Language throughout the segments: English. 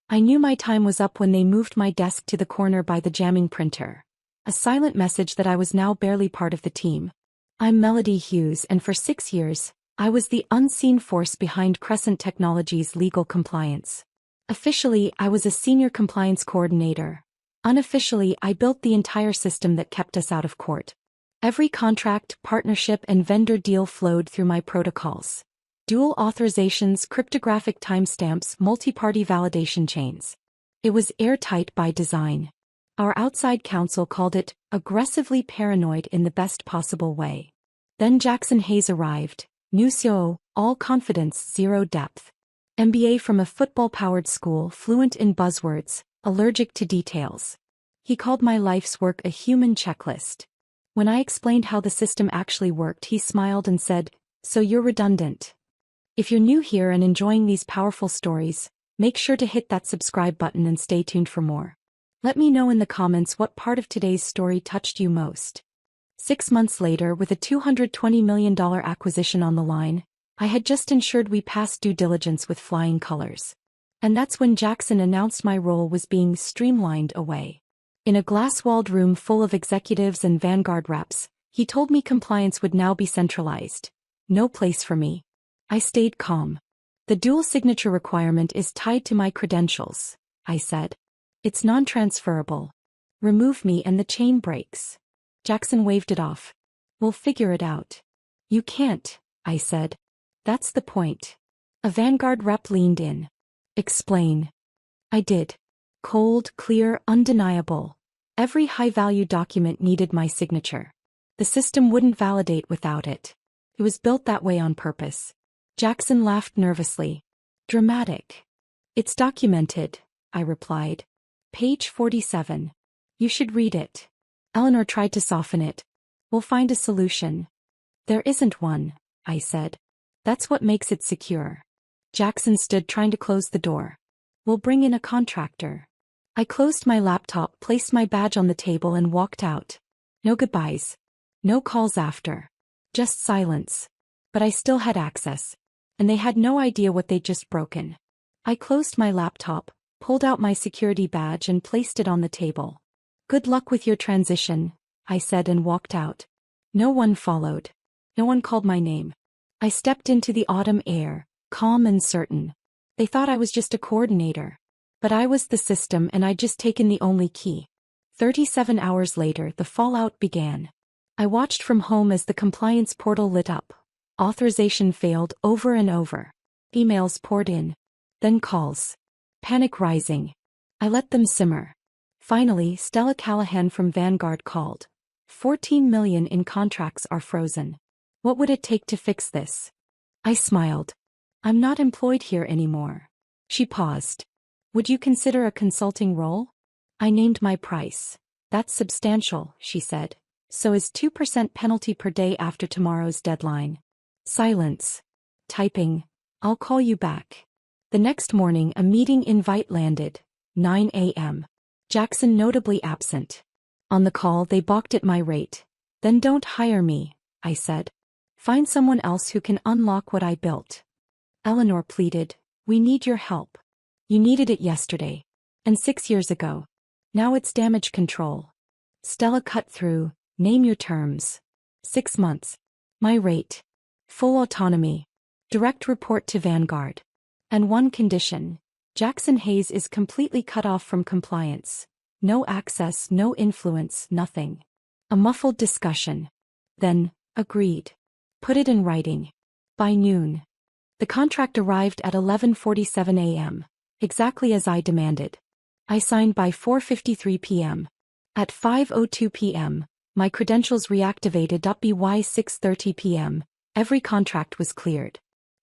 I knew my time was up when they moved my desk to the corner by the jamming printer. A silent message that I was now barely part of the team. I'm Melody Hughes, and for 6 years, I was the unseen force behind Crescent Technologies' legal compliance. Officially, I was a senior compliance coordinator. Unofficially, I built the entire system that kept us out of court. Every contract, partnership, and vendor deal flowed through my protocols. Dual authorizations, cryptographic timestamps, multi-party validation chains. It was airtight by design. Our outside counsel called it aggressively paranoid in the best possible way. Then Jackson Hayes arrived. New CEO, all confidence, zero depth. MBA from a football-powered school, fluent in buzzwords, allergic to details. He called my life's work a human checklist. When I explained how the system actually worked, he smiled and said, "So you're redundant. If you're new here and enjoying these powerful stories, make sure to hit that subscribe button and stay tuned for more." Let me know in the comments what part of today's story touched you most. 6 months later, with a $220 million acquisition on the line, I had just ensured we passed due diligence with flying colors. And that's when Jackson announced my role was being streamlined away. In a glass-walled room full of executives and Vanguard reps, he told me compliance would now be centralized. No place for me. I stayed calm. "The dual signature requirement is tied to my credentials," I said. "It's non-transferable. Remove me and the chain breaks." Jackson waved it off. "We'll figure it out." "You can't," I said. "That's the point." A Vanguard rep leaned in. "Explain." I did. Cold, clear, undeniable. Every high-value document needed my signature. The system wouldn't validate without it. It was built that way on purpose. Jackson laughed nervously. "Dramatic." "It's documented," I replied. "Page 47. You should read it." Eleanor tried to soften it. "We'll find a solution." "There isn't one," I said. "That's what makes it secure." Jackson stood trying to close the door. "We'll bring in a contractor." I closed my laptop, placed my badge on the table and walked out. No goodbyes. No calls after. Just silence. But I still had access. And they had no idea what they'd just broken. I closed my laptop, pulled out my security badge and placed it on the table. "Good luck with your transition," I said and walked out. No one followed. No one called my name. I stepped into the autumn air, calm and certain. They thought I was just a coordinator. But I was the system and I'd just taken the only key. 37 hours later, the fallout began. I watched from home as the compliance portal lit up. Authorization failed over and over. Emails poured in. Then calls. Panic rising. I let them simmer. Finally, Stella Callahan from Vanguard called. 14 million in contracts are frozen. What would it take to fix this? I smiled. "I'm not employed here anymore." She paused. "Would you consider a consulting role?" I named my price. "That's substantial," she said. "So is 2% penalty per day after tomorrow's deadline." Silence. Typing. "I'll call you back." The next morning a meeting invite landed. 9 a.m. Jackson notably absent. On the call they balked at my rate. "Then don't hire me," I said. "Find someone else who can unlock what I built." Eleanor pleaded. "We need your help. You needed it yesterday. And 6 years ago. Now it's damage control." Stella cut through. "Name your terms." 6 months. My rate. Full autonomy. Direct report to Vanguard. And one condition. Jackson Hayes is completely cut off from compliance. No access, no influence, nothing. A muffled discussion. Then, agreed. Put it in writing. By noon. The contract arrived at 11:47 a.m. Exactly as I demanded. I signed by 4:53 p.m. At 5:02 p.m., my credentials reactivated. By 6:30 p.m., every contract was cleared.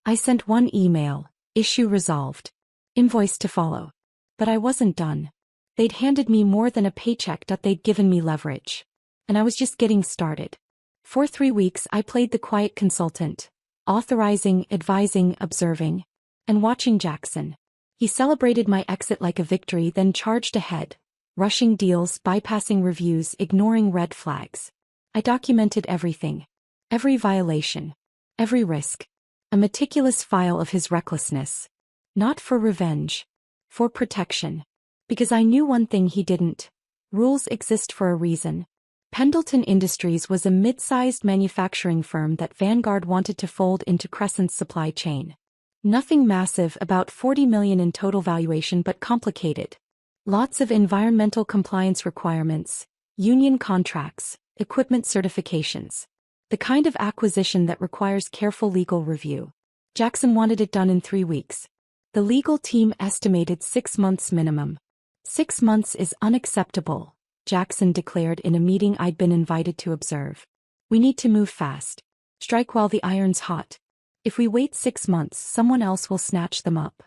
I sent one email, issue resolved. Invoice to follow. But I wasn't done. They'd handed me more than a paycheck. They'd given me leverage. And I was just getting started. For 3 weeks I played the quiet consultant, authorizing, advising, observing, and watching Jackson. He celebrated my exit like a victory, then charged ahead, rushing deals, bypassing reviews, ignoring red flags. I documented everything. Every violation. Every risk. A meticulous file of his recklessness. Not for revenge. For protection. Because I knew one thing he didn't. Rules exist for a reason. Pendleton Industries was a mid-sized manufacturing firm that Vanguard wanted to fold into Crescent's supply chain. Nothing massive, about $40 million in total valuation, but complicated. Lots of environmental compliance requirements, union contracts, equipment certifications. The kind of acquisition that requires careful legal review. Jackson wanted it done in 3 weeks. The legal team estimated 6 months minimum. 6 months is unacceptable, Jackson declared in a meeting I'd been invited to observe. We need to move fast. Strike while the iron's hot. If we wait 6 months, someone else will snatch them up.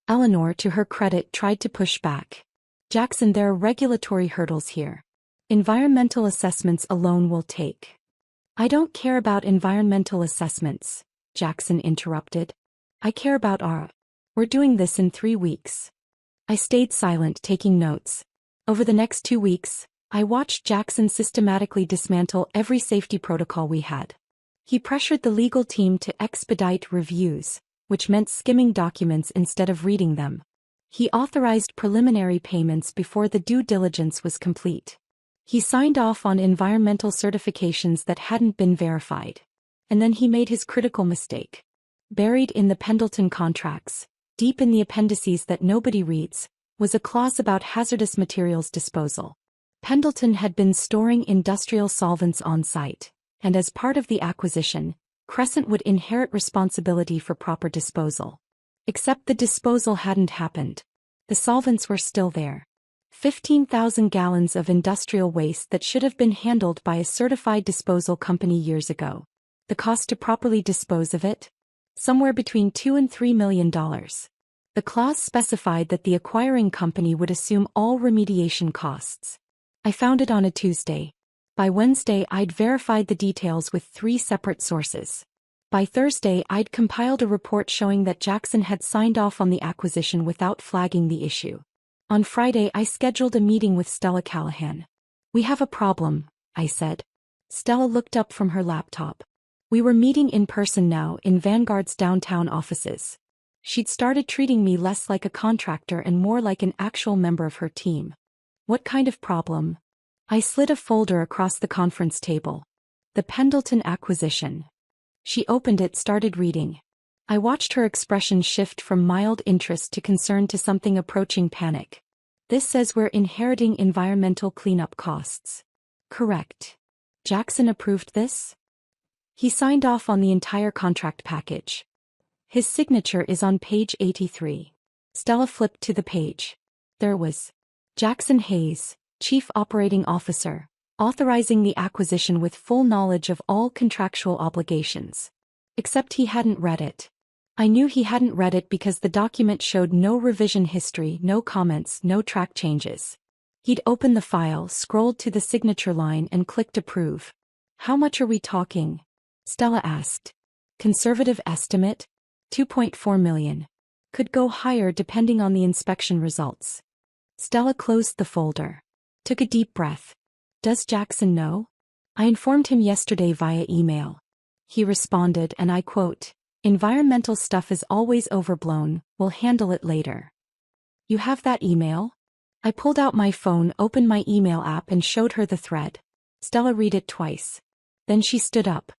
Eleanor, to her credit, tried to push back. Jackson, there are regulatory hurdles here. Environmental assessments alone will take. I don't care about environmental assessments, Jackson interrupted. I care about our. We're doing this in 3 weeks. I stayed silent, taking notes. Over the next 2 weeks, I watched Jackson systematically dismantle every safety protocol we had. He pressured the legal team to expedite reviews, which meant skimming documents instead of reading them. He authorized preliminary payments before the due diligence was complete. He signed off on environmental certifications that hadn't been verified. And then he made his critical mistake. Buried in the Pendleton contracts, deep in the appendices that nobody reads, was a clause about hazardous materials disposal. Pendleton had been storing industrial solvents on site, and as part of the acquisition, Crescent would inherit responsibility for proper disposal. Except the disposal hadn't happened. The solvents were still there. 15,000 gallons of industrial waste that should have been handled by a certified disposal company years ago. The cost to properly dispose of it? Somewhere between $2 and $3 million. The clause specified that the acquiring company would assume all remediation costs. I found it on a Tuesday. By Wednesday, I'd verified the details with 3 separate sources. By Thursday, I'd compiled a report showing that Jackson had signed off on the acquisition without flagging the issue. On Friday, I scheduled a meeting with Stella Callahan. We have a problem, I said. Stella looked up from her laptop. We were meeting in person now in Vanguard's downtown offices. She'd started treating me less like a contractor and more like an actual member of her team. What kind of problem? I slid a folder across the conference table. The Pendleton acquisition. She opened it, started reading. I watched her expression shift from mild interest to concern to something approaching panic. This says we're inheriting environmental cleanup costs. Correct. Jackson approved this? He signed off on the entire contract package. His signature is on page 83. Stella flipped to the page. There was Jackson Hayes, Chief Operating Officer, authorizing the acquisition with full knowledge of all contractual obligations. Except he hadn't read it. I knew he hadn't read it because the document showed no revision history, no comments, no track changes. He'd opened the file, scrolled to the signature line and clicked approve. How much are we talking? Stella asked. Conservative estimate? $2.4 million. Could go higher depending on the inspection results. Stella closed the folder. Took a deep breath. Does Jackson know? I informed him yesterday via email. He responded, and I quote, "Environmental stuff is always overblown, we'll handle it later." You have that email? I pulled out my phone, opened my email app and showed her the thread. Stella read it twice. Then she stood up.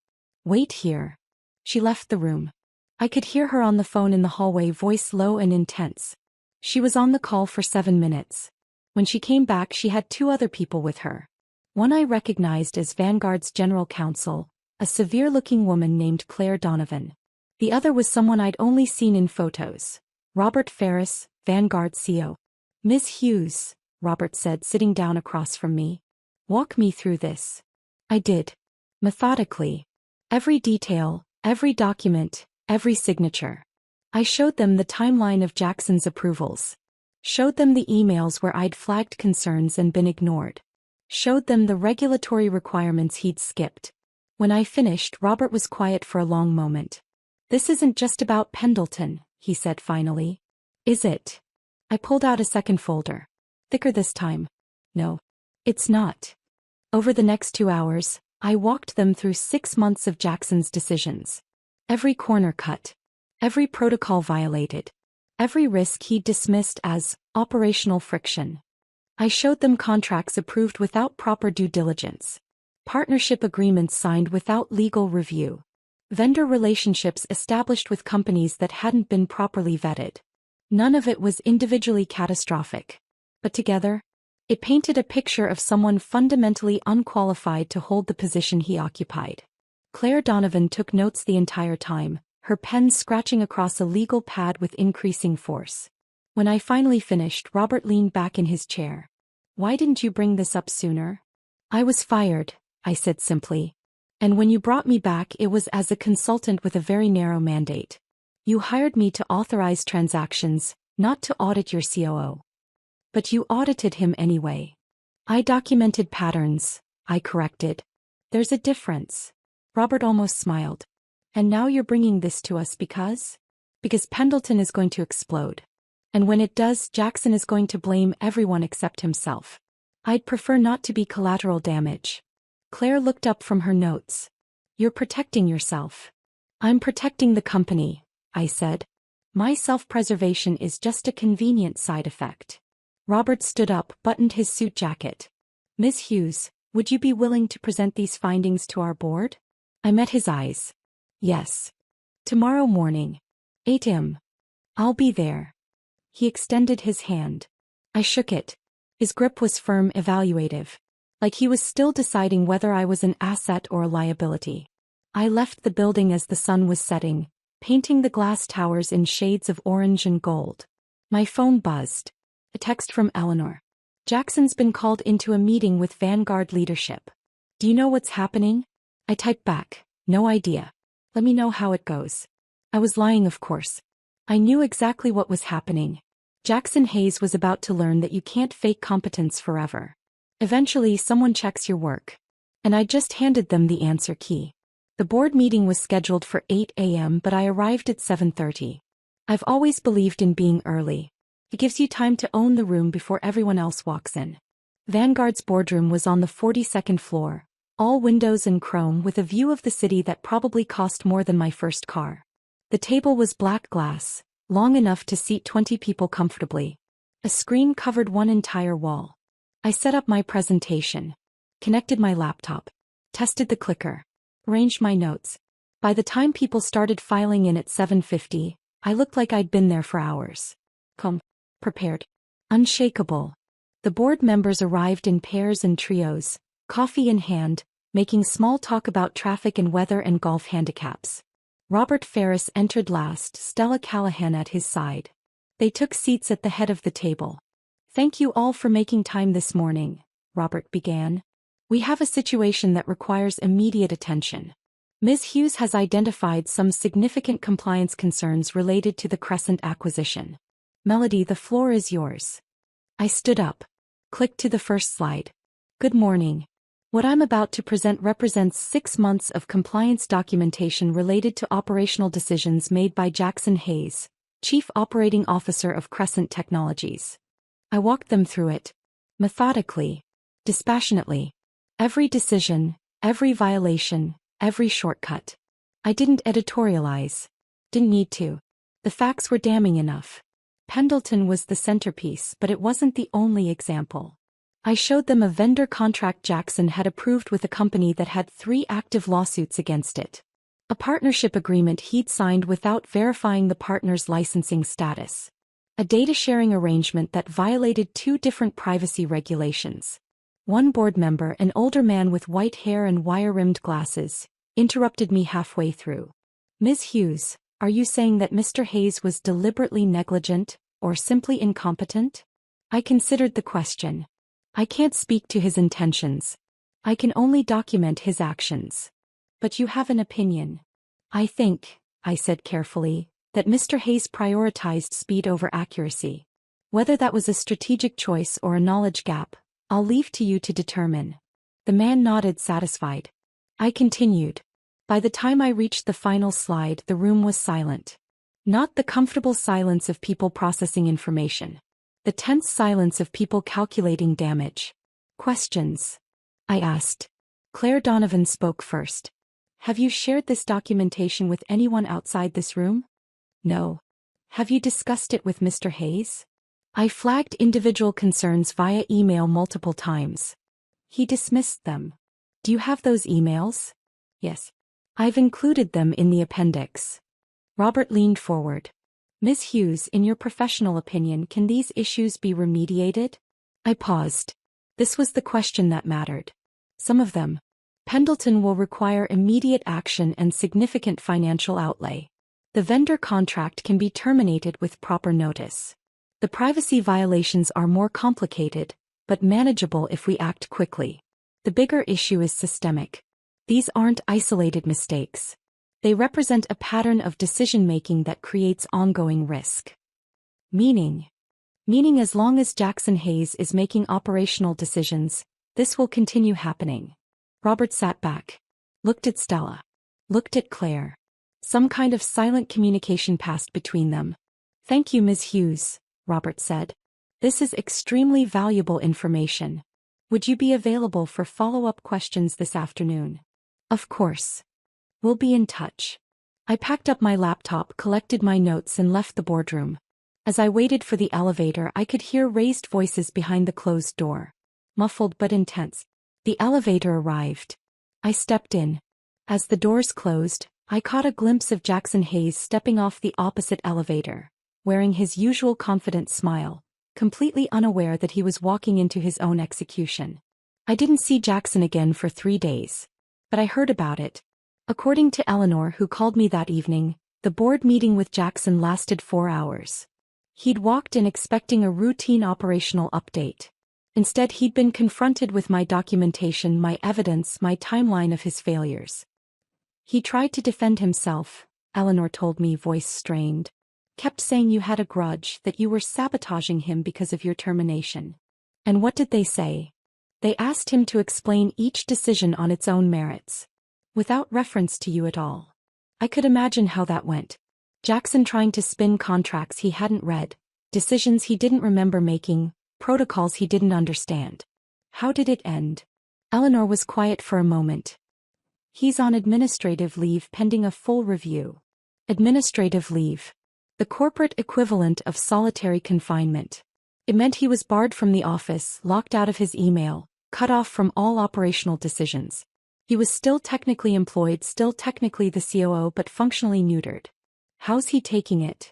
Wait here. She left the room. I could hear her on the phone in the hallway, voice low and intense. She was on the call for 7 minutes. When she came back, she had 2 other people with her. One I recognized as Vanguard's general counsel, a severe-looking woman named Claire Donovan. The other was someone I'd only seen in photos. Robert Ferris, Vanguard CEO. Ms. Hughes, Robert said, sitting down across from me. Walk me through this. I did. Methodically. Every detail, every document, every signature. I showed them the timeline of Jackson's approvals. Showed them the emails where I'd flagged concerns and been ignored. Showed them the regulatory requirements he'd skipped. When I finished, Robert was quiet for a long moment. This isn't just about Pendleton, he said finally. Is it? I pulled out a second folder. Thicker this time. No. It's not. Over the next 2 hours, I walked them through 6 months of Jackson's decisions. Every corner cut. Every protocol violated. Every risk he dismissed as operational friction. I showed them contracts approved without proper due diligence. Partnership agreements signed without legal review. Vendor relationships established with companies that hadn't been properly vetted. None of it was individually catastrophic. But together, it painted a picture of someone fundamentally unqualified to hold the position he occupied. Claire Donovan took notes the entire time, her pen scratching across a legal pad with increasing force. When I finally finished, Robert leaned back in his chair. "Why didn't you bring this up sooner?" "I was fired," I said simply. "And when you brought me back, it was as a consultant with a very narrow mandate. You hired me to authorize transactions, not to audit your COO. But you audited him anyway." "I documented patterns," I corrected. "There's a difference." Robert almost smiled. "And now you're bringing this to us because? Because Pendleton is going to explode. And when it does, Jackson is going to blame everyone except himself. I'd prefer not to be collateral damage." Claire looked up from her notes. "You're protecting yourself." "I'm protecting the company," I said. "My self-preservation is just a convenient side effect." Robert stood up, buttoned his suit jacket. "Ms. Hughes, would you be willing to present these findings to our board?" I met his eyes. "Yes. Tomorrow morning. 8 a.m. I'll be there." He extended his hand. I shook it. His grip was firm, evaluative. Like he was still deciding whether I was an asset or a liability. I left the building as the sun was setting, painting the glass towers in shades of orange and gold. My phone buzzed. A text from Eleanor. "Jackson's been called into a meeting with Vanguard leadership. Do you know what's happening?" I typed back, "No idea. Let me know how it goes." I was lying, of course. I knew exactly what was happening. Jackson Hayes was about to learn that you can't fake competence forever. Eventually, someone checks your work. And I just handed them the answer key. The board meeting was scheduled for 8 a.m., but I arrived at 7:30. I've always believed in being early. It gives you time to own the room before everyone else walks in. Vanguard's boardroom was on the 42nd floor, all windows and chrome with a view of the city that probably cost more than my first car. The table was black glass, long enough to seat 20 people comfortably. A screen covered one entire wall. I set up my presentation, connected my laptop, tested the clicker, arranged my notes. By the time people started filing in at 7:50, I looked like I'd been there for hours. Prepared. Unshakable. The board members arrived in pairs and trios, coffee in hand, making small talk about traffic and weather and golf handicaps. Robert Ferris entered last, Stella Callahan at his side. They took seats at the head of the table. "Thank you all for making time this morning," Robert began. "We have a situation that requires immediate attention. Ms. Hughes has identified some significant compliance concerns related to the Crescent acquisition. Melody, the floor is yours." I stood up, clicked to the first slide. "Good morning. What I'm about to present represents 6 months of compliance documentation related to operational decisions made by Jackson Hayes, Chief Operating Officer of Crescent Technologies." I walked them through it. Methodically. Dispassionately. Every decision, every violation, every shortcut. I didn't editorialize. Didn't need to. The facts were damning enough. Pendleton was the centerpiece, but it wasn't the only example. I showed them a vendor contract Jackson had approved with a company that had 3 active lawsuits against it. A partnership agreement he'd signed without verifying the partner's licensing status. A data-sharing arrangement that violated 2 different privacy regulations. One board member, an older man with white hair and wire-rimmed glasses, interrupted me halfway through. "Ms. Hughes, are you saying that Mr. Hayes was deliberately negligent, or simply incompetent?" I considered the question. I can't speak to his intentions. I can only document his actions. "But you have an opinion." "I think," I said carefully, "that Mr. Hayes prioritized speed over accuracy. Whether that was a strategic choice or a knowledge gap, I'll leave to you to determine." The man nodded, satisfied. I continued. By the time I reached the final slide, the room was silent. Not the comfortable silence of people processing information. The tense silence of people calculating damage. "Questions?" I asked. Claire Donovan spoke first. "Have you shared this documentation with anyone outside this room?" "No." Have you discussed it with Mr. Hayes? I flagged individual concerns via email multiple times. He dismissed them. Do you have those emails? Yes. I've included them in the appendix. Robert leaned forward. Ms. Hughes, in your professional opinion, can these issues be remediated? I paused. This was the question that mattered. Some of them. Pendleton will require immediate action and significant financial outlay. The vendor contract can be terminated with proper notice. The privacy violations are more complicated, but manageable if we act quickly. The bigger issue is systemic. These aren't isolated mistakes. They represent a pattern of decision-making that creates ongoing risk. Meaning as long as Jackson Hayes is making operational decisions, this will continue happening. Robert sat back. Looked at Stella. Looked at Claire. Some kind of silent communication passed between them. Thank you, Ms. Hughes, Robert said. This is extremely valuable information. Would you be available for follow-up questions this afternoon? Of course. We'll be in touch. I packed up my laptop, collected my notes, and left the boardroom. As I waited for the elevator, I could hear raised voices behind the closed door. Muffled but intense. The elevator arrived. I stepped in. As the doors closed, I caught a glimpse of Jackson Hayes stepping off the opposite elevator, wearing his usual confident smile, completely unaware that he was walking into his own execution. I didn't see Jackson again for 3 days. But I heard about it. According to Eleanor, who called me that evening, the board meeting with Jackson lasted 4 hours. He'd walked in expecting a routine operational update. Instead, he'd been confronted with my documentation, my evidence, my timeline of his failures. He tried to defend himself, Eleanor told me, voice strained. Kept saying you had a grudge, that you were sabotaging him because of your termination. And what did they say? They asked him to explain each decision on its own merits, without reference to you at all. I could imagine how that went. Jackson trying to spin contracts he hadn't read, decisions he didn't remember making, protocols he didn't understand. How did it end? Eleanor was quiet for a moment. He's on administrative leave pending a full review. Administrative leave. The corporate equivalent of solitary confinement. It meant he was barred from the office, locked out of his email, cut off from all operational decisions. He was still technically employed, still technically the COO, but functionally neutered. How's he taking it?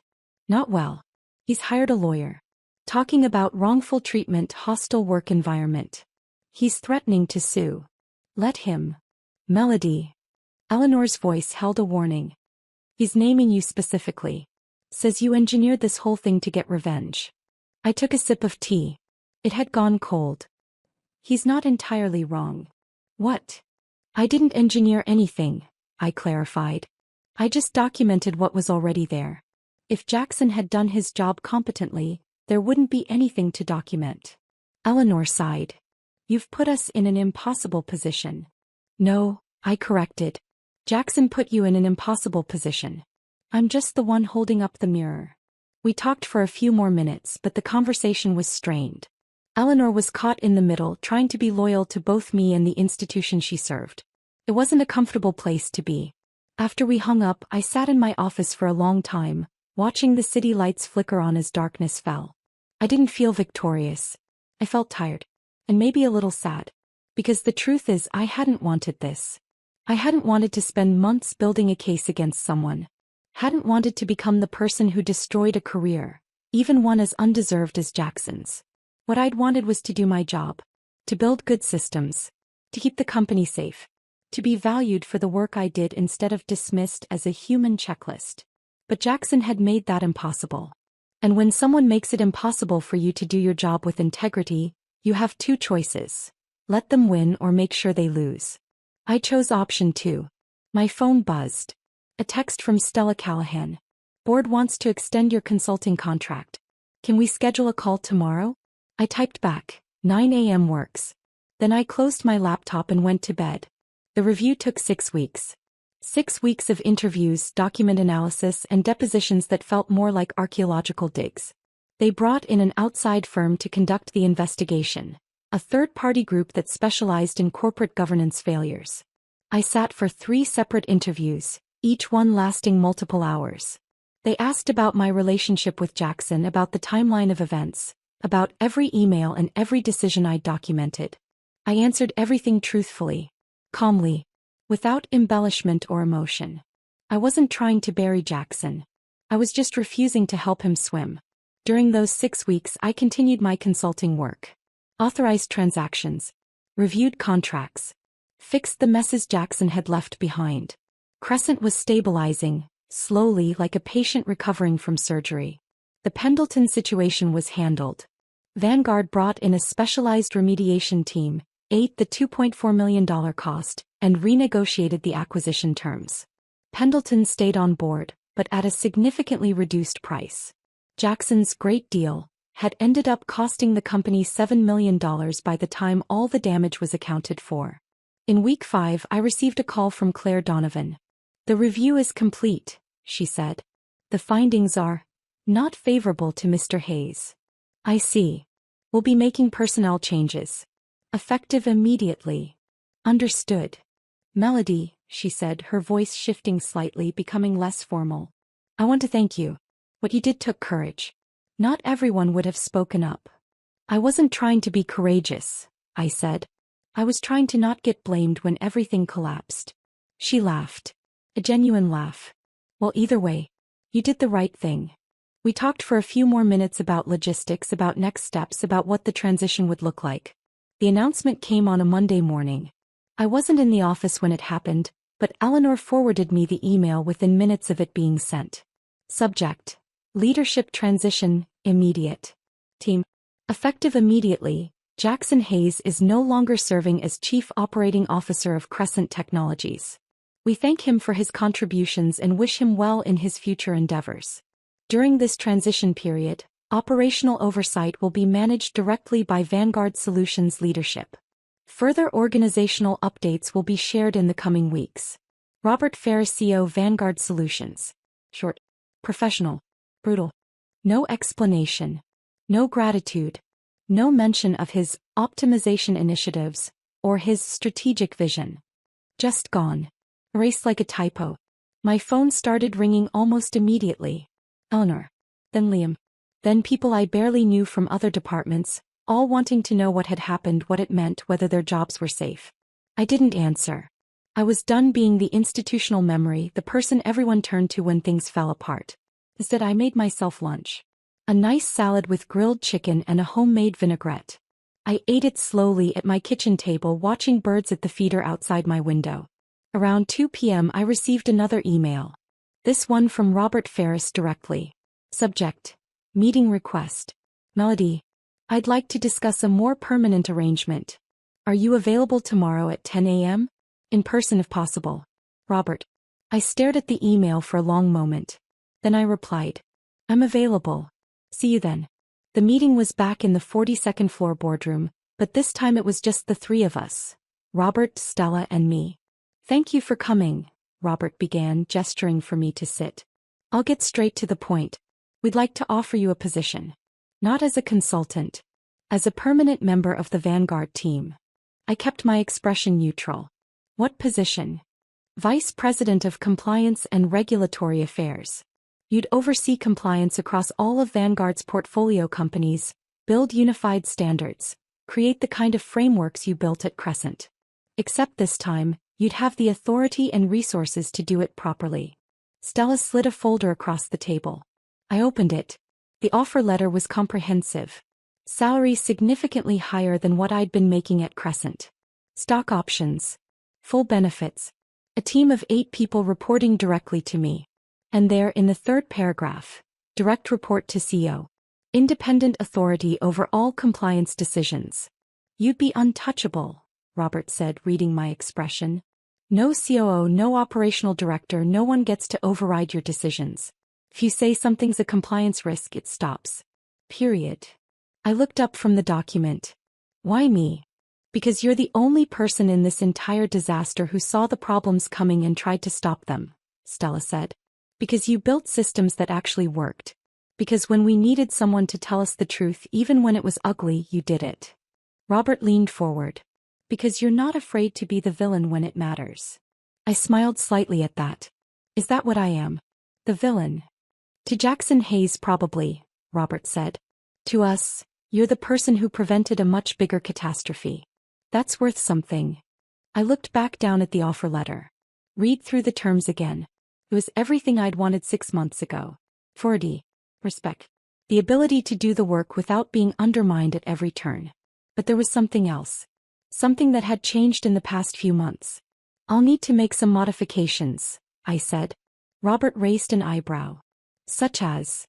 Not well. He's hired a lawyer. Talking about wrongful treatment, hostile work environment. He's threatening to sue. Let him. Melody. Eleanor's voice held a warning. He's naming you specifically. Says you engineered this whole thing to get revenge. I took a sip of tea. It had gone cold. He's not entirely wrong. What? I didn't engineer anything, I clarified. I just documented what was already there. If Jackson had done his job competently, there wouldn't be anything to document. Eleanor sighed. You've put us in an impossible position. No, I corrected. Jackson put you in an impossible position. I'm just the one holding up the mirror. We talked for a few more minutes, but the conversation was strained. Eleanor was caught in the middle, trying to be loyal to both me and the institution she served. It wasn't a comfortable place to be. After we hung up, I sat in my office for a long time, watching the city lights flicker on as darkness fell. I didn't feel victorious. I felt tired. And maybe a little sad. Because the truth is, I hadn't wanted this. I hadn't wanted to spend months building a case against someone. Hadn't wanted to become the person who destroyed a career, even one as undeserved as Jackson's. What I'd wanted was to do my job. To build good systems. To keep the company safe. To be valued for the work I did instead of dismissed as a human checklist. But Jackson had made that impossible. And when someone makes it impossible for you to do your job with integrity, you have 2 choices. Let them win or make sure they lose. I chose option 2. My phone buzzed. A text from Stella Callahan. Board wants to extend your consulting contract. Can we schedule a call tomorrow? I typed back, 9 a.m. works. Then I closed my laptop and went to bed. The review took 6 weeks. 6 weeks of interviews, document analysis, and depositions that felt more like archaeological digs. They brought in an outside firm to conduct the investigation, a third-party group that specialized in corporate governance failures. I sat for 3 separate interviews, each one lasting multiple hours. They asked about my relationship with Jackson, about the timeline of events, about every email and every decision I'd documented. I answered everything truthfully, calmly, without embellishment or emotion. I wasn't trying to bury Jackson. I was just refusing to help him swim. During those 6 weeks, I continued my consulting work. Authorized transactions. Reviewed contracts. Fixed the messes Jackson had left behind. Crescent was stabilizing, slowly, like a patient recovering from surgery. The Pendleton situation was handled. Vanguard brought in a specialized remediation team, ate the $2.4 million cost, and renegotiated the acquisition terms. Pendleton stayed on board, but at a significantly reduced price. Jackson's great deal had ended up costing the company $7 million by the time all the damage was accounted for. In week 5, I received a call from Claire Donovan. "The review is complete," she said. "The findings are not favorable to Mr. Hayes." "I see. We'll be making personnel changes. Effective immediately." "Understood." "Melody," she said, her voice shifting slightly, becoming less formal. "I want to thank you. What you did took courage. Not everyone would have spoken up." "I wasn't trying to be courageous," I said. "I was trying to not get blamed when everything collapsed." She laughed. A genuine laugh. "Well, either way, you did the right thing." We talked for a few more minutes about logistics, about next steps, about what the transition would look like. The announcement came on a Monday morning. I wasn't in the office when it happened, but Eleanor forwarded me the email within minutes of it being sent. Subject: Leadership transition, immediate. Team: effective immediately, Jackson Hayes is no longer serving as Chief Operating Officer of Crescent Technologies. We thank him for his contributions and wish him well in his future endeavors. During this transition period, operational oversight will be managed directly by Vanguard Solutions leadership. Further organizational updates will be shared in the coming weeks. Robert Ferris, CEO, Vanguard Solutions. Short. Professional. Brutal. No explanation. No gratitude. No mention of his optimization initiatives or his strategic vision. Just gone. Erased like a typo. My phone started ringing almost immediately. Eleanor. Then Liam. Then people I barely knew from other departments, all wanting to know what had happened, what it meant, whether their jobs were safe. I didn't answer. I was done being the institutional memory, the person everyone turned to when things fell apart. Instead, I made myself lunch. A nice salad with grilled chicken and a homemade vinaigrette. I ate it slowly at my kitchen table, watching birds at the feeder outside my window. Around 2 p.m. I received another email. This one from Robert Ferris directly. Subject: meeting request. Melody: I'd like to discuss a more permanent arrangement. Are you available tomorrow at 10 a.m.? In person if possible. Robert. I stared at the email for a long moment. Then I replied, "I'm available. See you then." The meeting was back in the 42nd floor boardroom, but this time it was just the three of us. Robert, Stella, and me. "Thank you for coming," Robert began, gesturing for me to sit. "I'll get straight to the point. We'd like to offer you a position. Not as a consultant. As a permanent member of the Vanguard team." I kept my expression neutral. "What position?" "Vice President of Compliance and Regulatory Affairs. You'd oversee compliance across all of Vanguard's portfolio companies, build unified standards, create the kind of frameworks you built at Crescent. Except this time, you'd have the authority and resources to do it properly." Stella slid a folder across the table. I opened it. The offer letter was comprehensive. Salary significantly higher than what I'd been making at Crescent. Stock options. Full benefits. A team of 8 people reporting directly to me. And there in the third paragraph, direct report to CEO. Independent authority over all compliance decisions. "You'd be untouchable," Robert said, reading my expression. "No COO, no operational director, no one gets to override your decisions. If you say something's a compliance risk, it stops. Period." I looked up from the document. "Why me?" "Because you're the only person in this entire disaster who saw the problems coming and tried to stop them," Stella said. "Because you built systems that actually worked. Because when we needed someone to tell us the truth, even when it was ugly, you did it." Robert leaned forward. "Because you're not afraid to be the villain when it matters." I smiled slightly at that. "Is that what I am? The villain?" To Jackson Hayes probably, Robert said. To us, you're the person who prevented a much bigger catastrophe. That's worth something. I looked back down at the offer letter. Read through the terms again. It was everything I'd wanted 6 months ago. 40. Respect. The ability to do the work without being undermined at every turn. But there was something else. Something that had changed in the past few months. I'll need to make some modifications, I said. Robert raised an eyebrow. Such as?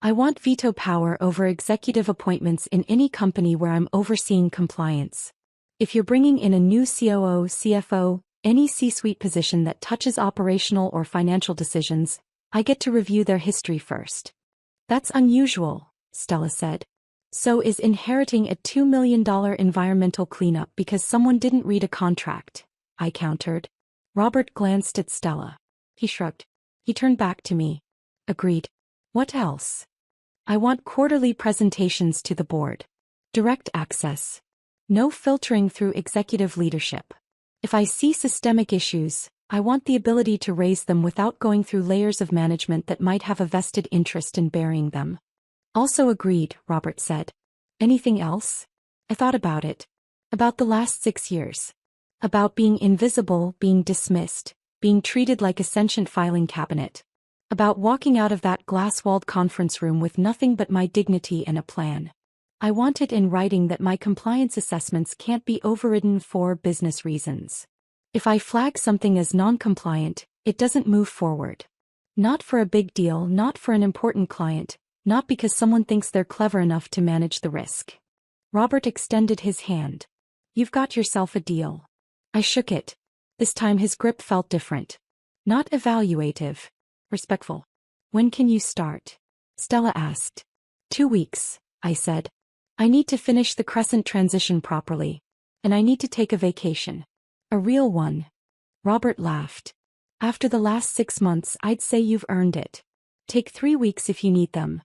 I want veto power over executive appointments in any company where I'm overseeing compliance. If you're bringing in a new COO, CFO, any C-suite position that touches operational or financial decisions, I get to review their history first. That's unusual, Stella said. So is inheriting a $2 million environmental cleanup because someone didn't read a contract, I countered. Robert glanced at Stella. He shrugged. He turned back to me. Agreed. What else? I want quarterly presentations to the board. Direct access. No filtering through executive leadership. If I see systemic issues, I want the ability to raise them without going through layers of management that might have a vested interest in burying them. Also agreed, Robert said. Anything else? I thought about it. About the last 6 years. About being invisible, being dismissed, being treated like a sentient filing cabinet. About walking out of that glass-walled conference room with nothing but my dignity and a plan. I want it in writing that my compliance assessments can't be overridden for business reasons. If I flag something as non-compliant, it doesn't move forward. Not for a big deal, not for an important client, not because someone thinks they're clever enough to manage the risk. Robert extended his hand. You've got yourself a deal. I shook it. This time his grip felt different. Not evaluative. Respectful. When can you start? Stella asked. 2 weeks, I said. I need to finish the Crescent transition properly. And I need to take a vacation. A real one. Robert laughed. After the last 6 months, I'd say you've earned it. Take 3 weeks if you need them.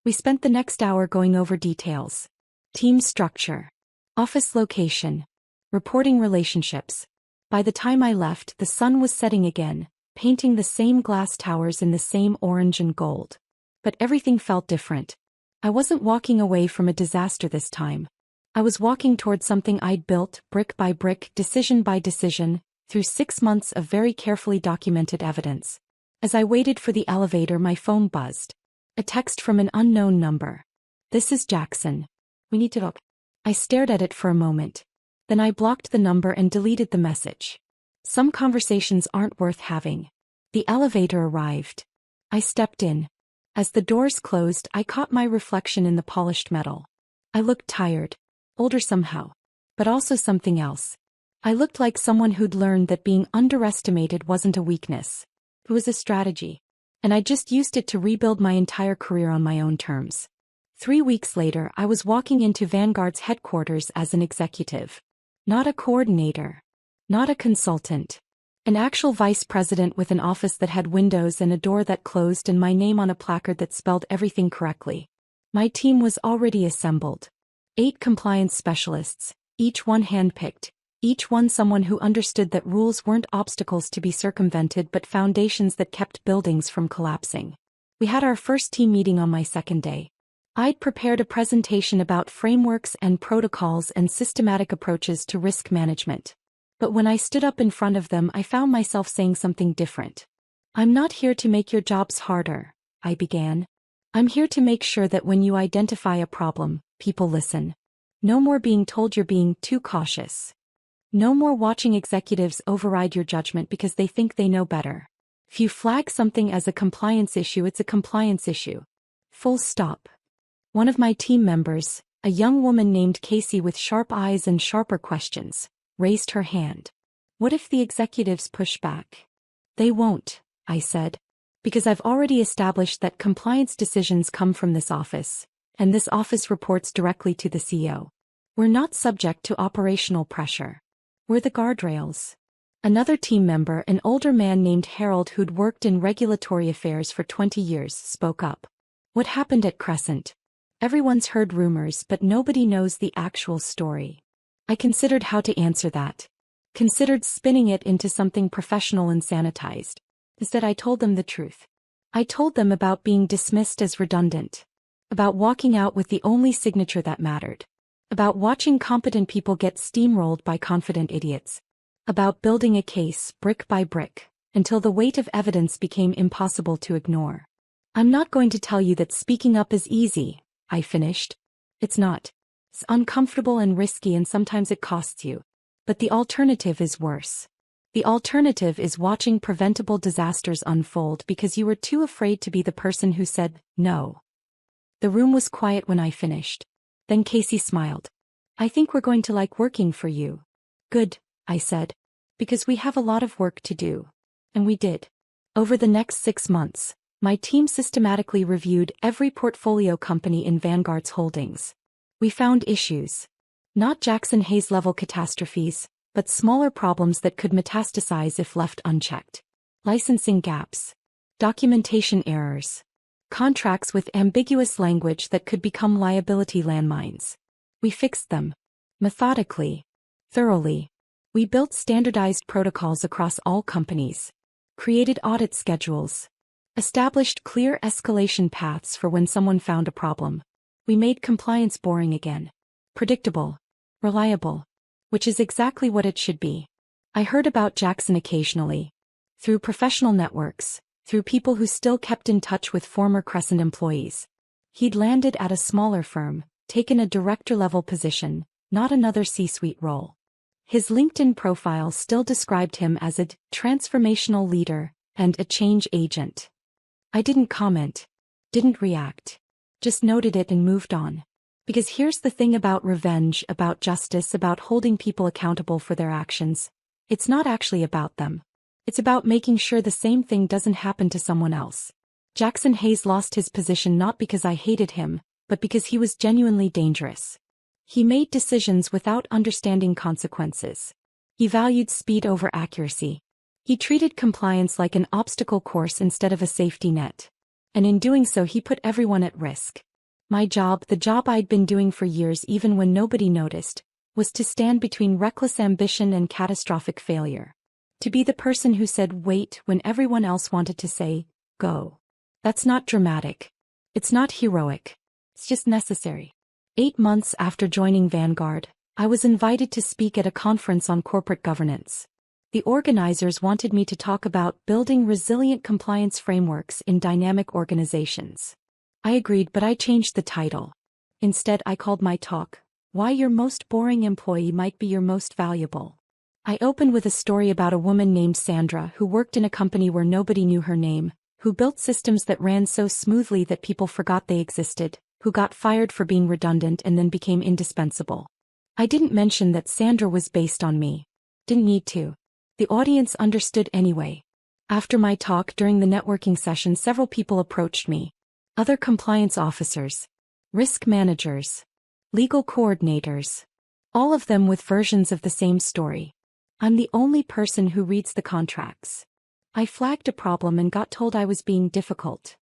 We spent the next hour going over details. Team structure. Office location. Reporting relationships. By the time I left, the sun was setting again, painting the same glass towers in the same orange and gold. But everything felt different. I wasn't walking away from a disaster this time. I was walking toward something I'd built, brick by brick, decision by decision, through 6 months of very carefully documented evidence. As I waited for the elevator, my phone buzzed. A text from an unknown number. This is Jackson. We need to talk. I stared at it for a moment. Then I blocked the number and deleted the message. Some conversations aren't worth having. The elevator arrived. I stepped in. As the doors closed, I caught my reflection in the polished metal. I looked tired. Older somehow. But also something else. I looked like someone who'd learned that being underestimated wasn't a weakness. It was a strategy. And I just used it to rebuild my entire career on my own terms. 3 weeks later, I was walking into Vanguard's headquarters as an executive. Not a coordinator. Not a consultant. An actual vice president with an office that had windows and a door that closed and my name on a placard that spelled everything correctly. My team was already assembled. 8 compliance specialists, each one handpicked, each one someone who understood that rules weren't obstacles to be circumvented but foundations that kept buildings from collapsing. We had our first team meeting on my second day. I'd prepared a presentation about frameworks and protocols and systematic approaches to risk management. But when I stood up in front of them, I found myself saying something different. I'm not here to make your jobs harder, I began. I'm here to make sure that when you identify a problem, people listen. No more being told you're being too cautious. No more watching executives override your judgment because they think they know better. If you flag something as a compliance issue, it's a compliance issue. Full stop. One of my team members, a young woman named Casey with sharp eyes and sharper questions, raised her hand. What if the executives push back? They won't, I said. Because I've already established that compliance decisions come from this office, and this office reports directly to the CEO. We're not subject to operational pressure. We're the guardrails. Another team member, an older man named Harold who'd worked in regulatory affairs for 20 years, spoke up. What happened at Crescent? Everyone's heard rumors, but nobody knows the actual story. I considered how to answer that. Considered spinning it into something professional and sanitized. Instead, I told them the truth. I told them about being dismissed as redundant. About walking out with the only signature that mattered. About watching competent people get steamrolled by confident idiots. About building a case, brick by brick, until the weight of evidence became impossible to ignore. I'm not going to tell you that speaking up is easy, I finished. It's not. It's uncomfortable and risky, and sometimes it costs you. But the alternative is worse. The alternative is watching preventable disasters unfold because you were too afraid to be the person who said no. The room was quiet when I finished. Then Casey smiled. I think we're going to like working for you. Good, I said. Because we have a lot of work to do. And we did. Over the next 6 months, my team systematically reviewed every portfolio company in Vanguard's holdings. We found issues. Not Jackson Hayes-level catastrophes, but smaller problems that could metastasize if left unchecked. Licensing gaps. Documentation errors. Contracts with ambiguous language that could become liability landmines. We fixed them. Methodically. Thoroughly. We built standardized protocols across all companies. Created audit schedules. Established clear escalation paths for when someone found a problem. We made compliance boring again. Predictable. Reliable. Which is exactly what it should be. I heard about Jackson occasionally. Through professional networks. Through people who still kept in touch with former Crescent employees. He'd landed at a smaller firm, taken a director-level position, not another C-suite role. His LinkedIn profile still described him as a transformational leader and a change agent. I didn't comment. Didn't react. Just noted it and moved on. Because here's the thing about revenge, about justice, about holding people accountable for their actions. It's not actually about them. It's about making sure the same thing doesn't happen to someone else. Jackson Hayes lost his position not because I hated him, but because he was genuinely dangerous. He made decisions without understanding consequences. He valued speed over accuracy. He treated compliance like an obstacle course instead of a safety net. And in doing so he put everyone at risk. My job, the job I'd been doing for years even when nobody noticed, was to stand between reckless ambition and catastrophic failure. To be the person who said wait when everyone else wanted to say, go. That's not dramatic. It's not heroic. It's just necessary. 8 months after joining Vanguard, I was invited to speak at a conference on corporate governance. The organizers wanted me to talk about building resilient compliance frameworks in dynamic organizations. I agreed, but I changed the title. Instead, I called my talk, Why Your Most Boring Employee Might Be Your Most Valuable. I opened with a story about a woman named Sandra who worked in a company where nobody knew her name, who built systems that ran so smoothly that people forgot they existed, who got fired for being redundant and then became indispensable. I didn't mention that Sandra was based on me. Didn't need to. The audience understood anyway. After my talk during the networking session, several people approached me. Other compliance officers, risk managers, legal coordinators. All of them with versions of the same story. I'm the only person who reads the contracts. I flagged a problem and got told I was being difficult.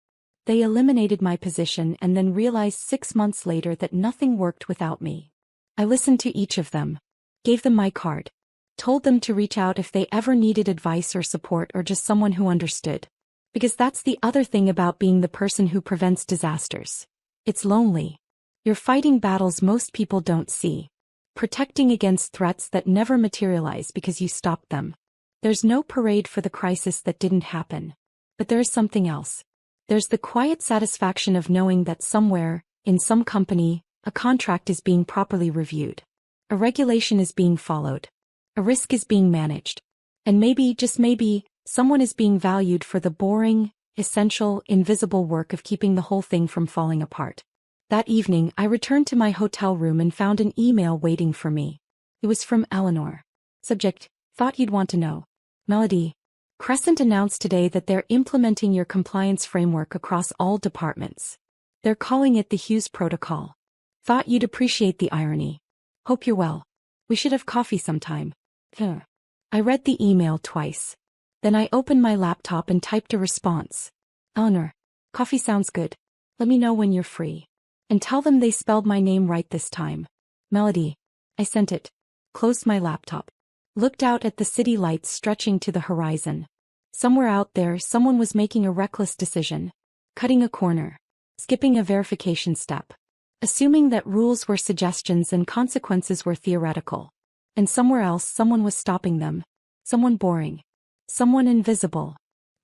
They eliminated my position and then realized 6 months later that nothing worked without me. I listened to each of them. Gave them my card. Told them to reach out if they ever needed advice or support or just someone who understood. Because that's the other thing about being the person who prevents disasters. It's lonely. You're fighting battles most people don't see. Protecting against threats that never materialize because you stopped them. There's no parade for the crisis that didn't happen. But there is something else. There's the quiet satisfaction of knowing that somewhere, in some company, a contract is being properly reviewed. A regulation is being followed. A risk is being managed. And maybe, just maybe, someone is being valued for the boring, essential, invisible work of keeping the whole thing from falling apart. That evening, I returned to my hotel room and found an email waiting for me. It was from Eleanor. Subject, thought you'd want to know. Melody. Crescent announced today that they're implementing your compliance framework across all departments. They're calling it the Hughes Protocol. Thought you'd appreciate the irony. Hope you're well. We should have coffee sometime. I read the email twice. Then I opened my laptop and typed a response. Eleanor, coffee sounds good. Let me know when you're free. And tell them they spelled my name right this time. Melody. I sent it. Closed my laptop. Looked out at the city lights stretching to the horizon. Somewhere out there, someone was making a reckless decision, cutting a corner, skipping a verification step, assuming that rules were suggestions and consequences were theoretical. And somewhere else, someone was stopping them. Someone boring. Someone invisible.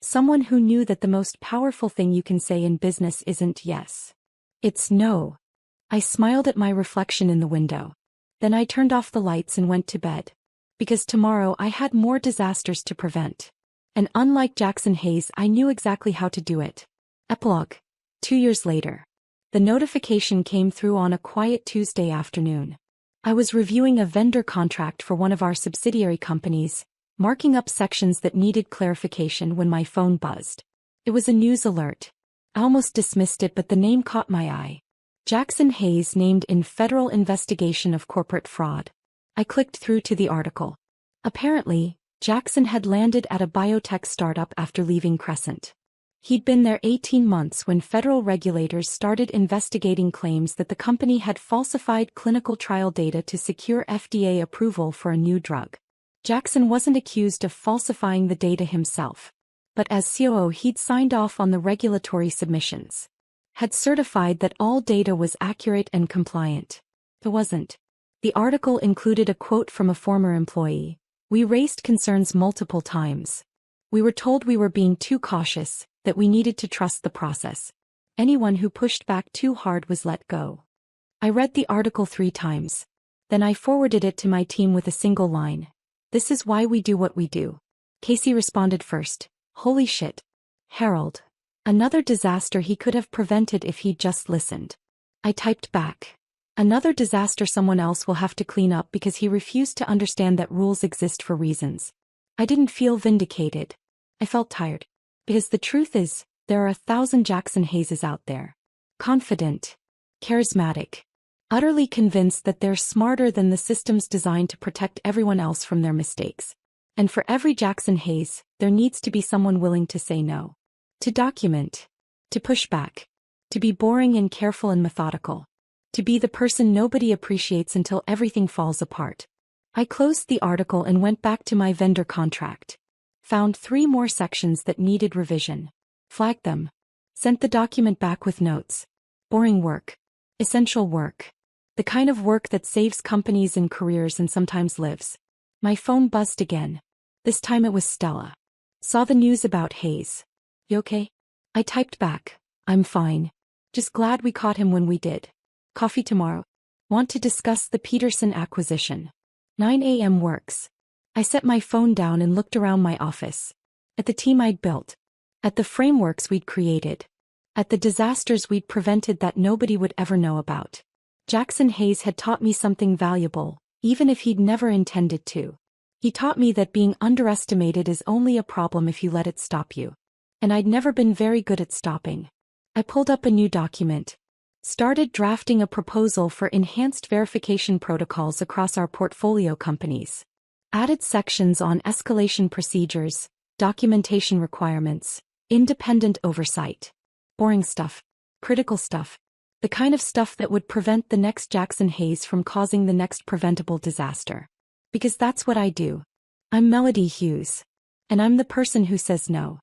Someone who knew that the most powerful thing you can say in business isn't yes. It's no. I smiled at my reflection in the window. Then I turned off the lights and went to bed. Because tomorrow I had more disasters to prevent. And unlike Jackson Hayes, I knew exactly how to do it. Epilogue. 2 years later. The notification came through on a quiet Tuesday afternoon. I was reviewing a vendor contract for one of our subsidiary companies, marking up sections that needed clarification when my phone buzzed. It was a news alert. I almost dismissed it, but the name caught my eye. Jackson Hayes named in federal investigation of corporate fraud. I clicked through to the article. Apparently, Jackson had landed at a biotech startup after leaving Crescent. He'd been there 18 months when federal regulators started investigating claims that the company had falsified clinical trial data to secure FDA approval for a new drug. Jackson wasn't accused of falsifying the data himself, but as COO he'd signed off on the regulatory submissions. Had certified that all data was accurate and compliant. It wasn't. The article included a quote from a former employee. "We raised concerns multiple times. We were told we were being too cautious, that we needed to trust the process. Anyone who pushed back too hard was let go." I read the article 3 times. Then I forwarded it to my team with a single line. "This is why we do what we do." Casey responded first. "Holy shit. Harold. Another disaster he could have prevented if he'd just listened." I typed back. "Another disaster someone else will have to clean up because he refused to understand that rules exist for reasons." I didn't feel vindicated. I felt tired. Because the truth is, there are 1,000 Jackson Hayeses out there. Confident. Charismatic. Utterly convinced that they're smarter than the systems designed to protect everyone else from their mistakes. And for every Jackson Hayes, there needs to be someone willing to say no. To document. To push back. To be boring and careful and methodical. To be the person nobody appreciates until everything falls apart. I closed the article and went back to my vendor contract. Found 3 more sections that needed revision. Flagged them. Sent the document back with notes. Boring work. Essential work. The kind of work that saves companies and careers and sometimes lives. My phone buzzed again. This time it was Stella. "Saw the news about Hayes. You okay?" I typed back. "I'm fine. Just glad we caught him when we did. Coffee tomorrow. Want to discuss the Peterson acquisition. 9 a.m. works." I set my phone down and looked around my office. At the team I'd built. At the frameworks we'd created. At the disasters we'd prevented that nobody would ever know about. Jackson Hayes had taught me something valuable, even if he'd never intended to. He taught me that being underestimated is only a problem if you let it stop you. And I'd never been very good at stopping. I pulled up a new document. Started drafting a proposal for enhanced verification protocols across our portfolio companies. Added sections on escalation procedures, documentation requirements, independent oversight. Boring stuff. Critical stuff. The kind of stuff that would prevent the next Jackson Hayes from causing the next preventable disaster. Because that's what I do. I'm Melody Hughes. And I'm the person who says no.